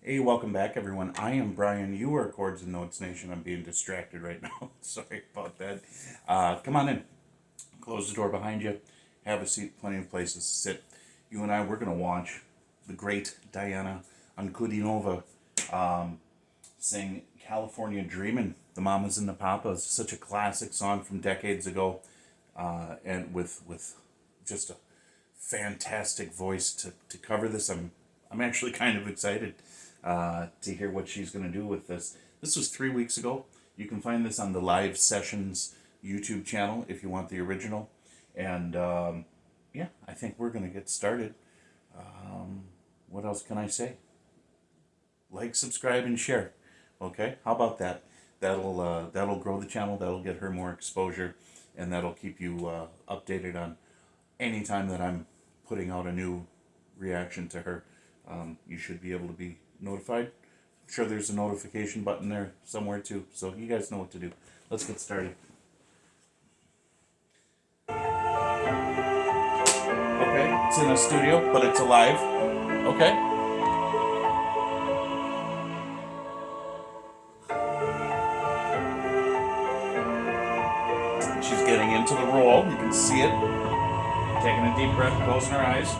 Hey, welcome back, everyone. I am Brian. You are Chords and Notes Nation. I'm being distracted right now. Sorry about that. Come on in. Close the door behind you. Have a seat. Plenty of places to sit. You and I, we're going to watch the great Diana Ankudinova sing California Dreamin', the Mamas and the Papas. Such a classic song from decades ago, and with just a fantastic voice to cover this. I'm actually kind of excited to hear what she's going to do with this. This was 3 weeks ago. You can find this on the Live Sessions YouTube channel if you want the original. And yeah, I think we're going to get started. What else can I say? Like, subscribe, and share. Okay, how about that? That'll grow the channel. That'll get her more exposure, and that'll keep you updated on any time that I'm putting out a new reaction to her. You should be able to be notified. I'm sure there's a notification button there somewhere too, so you guys know what to do. Let's get started. Okay, it's in a studio, but it's alive. Okay. She's getting into the role. You can see it. Taking a deep breath, closing her eyes.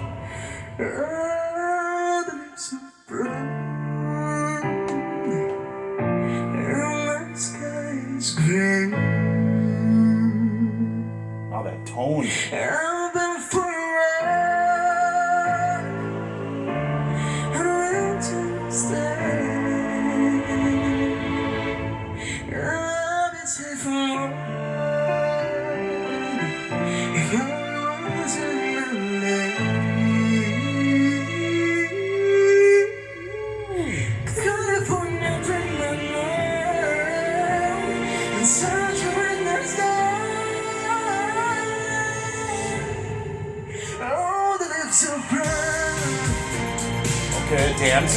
Oh, that tone. Okay, dance.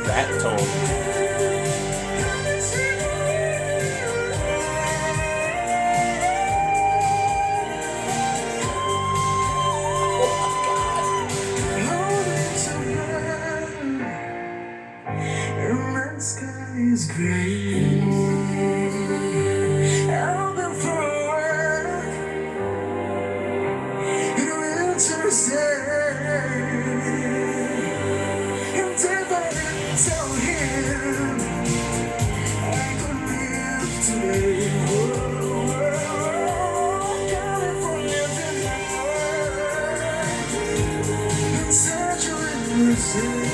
That tone. Is great. I've been for a while in a winter's day. And if I didn't tell him I could live today. Whoa, whoa, California delight in such a winter's day.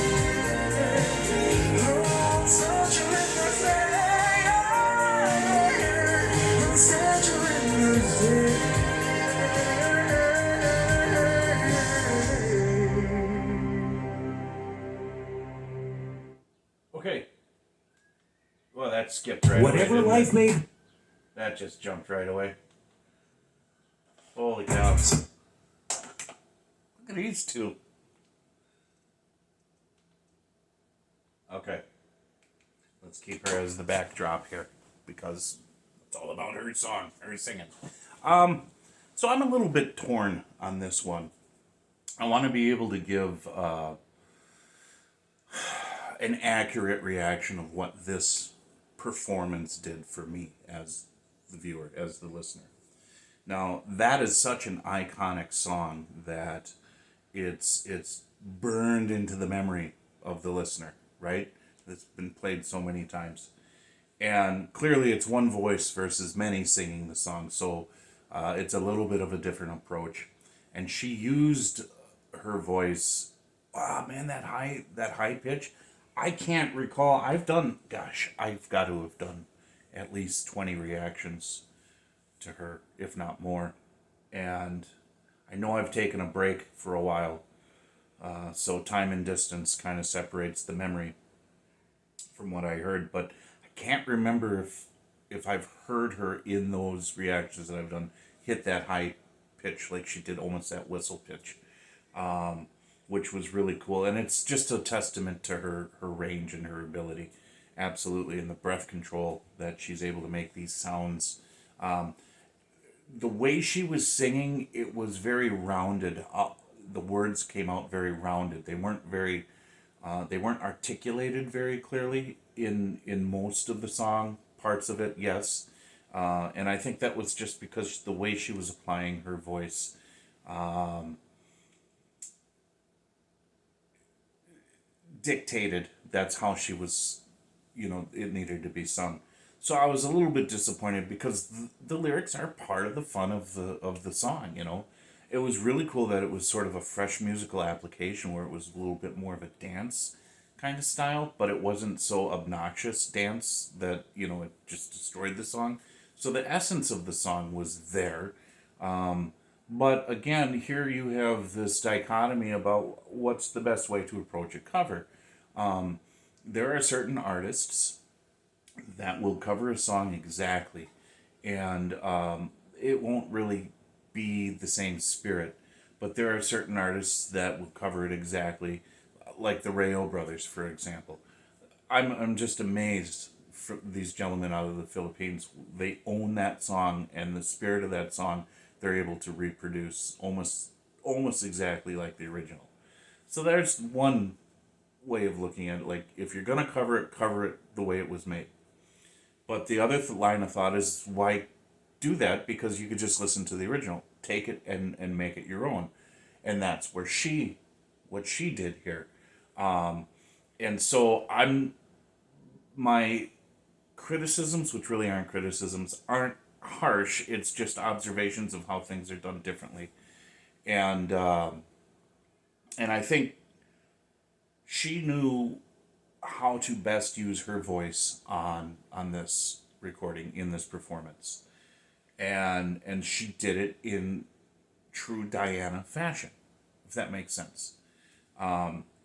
Okay. Well, that skipped right away. Whatever life may. That just jumped right away. Holy cow. Look at these two. Okay. Let's keep her as the backdrop here because it's all about her song, her singing. So I'm a little bit torn on this one. I want to be able to give an accurate reaction of what this performance did for me as the viewer, as the listener. Now, that is such an iconic song that it's burned into the memory of the listener, right? It's been played so many times. And clearly it's one voice versus many singing the song. So It's a little bit of a different approach, and she used her voice. Ah, man, that high pitch. I can't recall. I've got to have done at least 20 reactions to her, if not more. And I know I've taken a break for a while, so time and distance kind of separates the memory from what I heard. But I can't remember if I've heard her in those reactions that I've done hit that high pitch like she did, almost that whistle pitch, which was really cool. And it's just a testament to her range and her ability, absolutely, and the breath control that she's able to make these sounds. The way she was singing, it was very rounded. The words came out very rounded. They weren't articulated very clearly in most of the song parts of it. Yes, and I think that was just because the way she was applying her voice dictated that's how she was, it needed to be sung. So I was a little bit disappointed because the lyrics are part of the fun of the song. It was really cool that it was sort of a fresh musical application where it was a little bit more of a dance kind of style, but it wasn't so obnoxious dance that it just destroyed the song. So the essence of the song was there. But again, here you have this dichotomy about what's the best way to approach a cover. There are certain artists that will cover a song exactly, and it won't really be the same spirit. But there are certain artists that will cover it exactly, like the Rayo brothers, for example. I'm just amazed for these gentlemen out of the Philippines. They own that song, and the spirit of that song they're able to reproduce almost exactly like the original. So there's one way of looking at it. Like, if you're gonna cover it the way it was made. But the other line of thought is, why do that? Because you could just listen to the original, take it and make it your own, and that's what she did here. And so my criticisms, which really aren't criticisms, aren't harsh. It's just observations of how things are done differently, and I think she knew how to best use her voice on this recording, in this performance, and she did it in true Diana fashion, if that makes sense.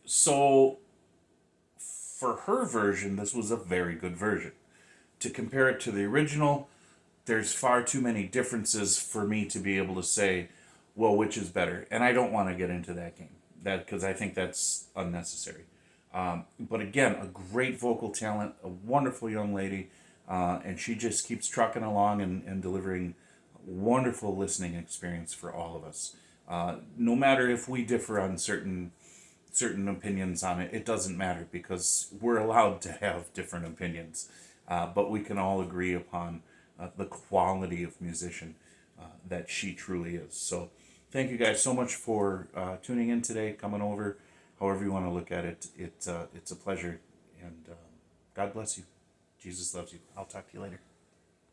So for her version, this was a very good version. To compare it to the original, there's far too many differences for me to be able to say, well, which is better. And I don't want to get into that game, because I think that's unnecessary. But again, a great vocal talent, a wonderful young lady, and she just keeps trucking along and delivering wonderful listening experience for all of us. No matter if we differ on certain opinions on it, it doesn't matter, because we're allowed to have different opinions. But we can all agree upon the quality of musician that she truly is. So thank you guys so much for tuning in today, coming over. However you want to look at it, it's a pleasure. And God bless you. Jesus loves you. I'll talk to you later.